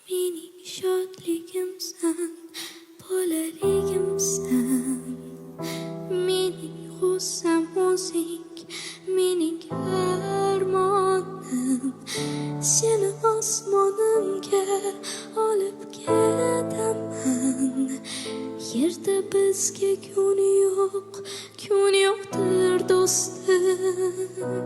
Mening shodligimsan, bolaligimsan. Mening g'ussam o'zing, mening armonim. Seni osmonimga olib ketaman. Yerda bizga kun yo'qdir do'stim.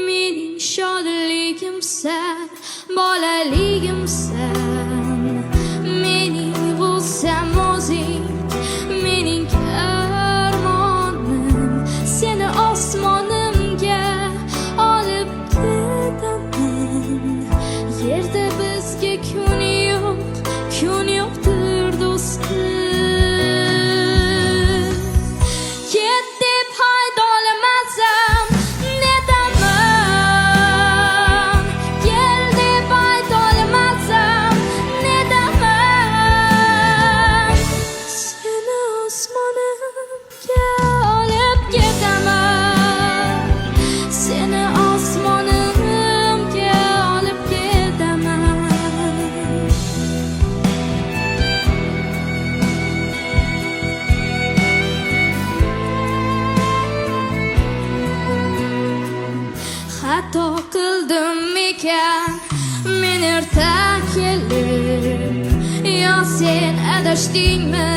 Mening shodligimsan, bolaligimsan. Mening g'ussam o'zing, mening armonim. Seni osmonimga olib ketaman. Yerda bizga kun yo'qdir do'stim. Ket deb haydolmasam nedaman, kel deb haydolmasam nedaman. Seni osmonimga olib ketaman. Seni osmonimga olib ketaman. Xato qildim ekan men erta kelib, yo sen adashdingmi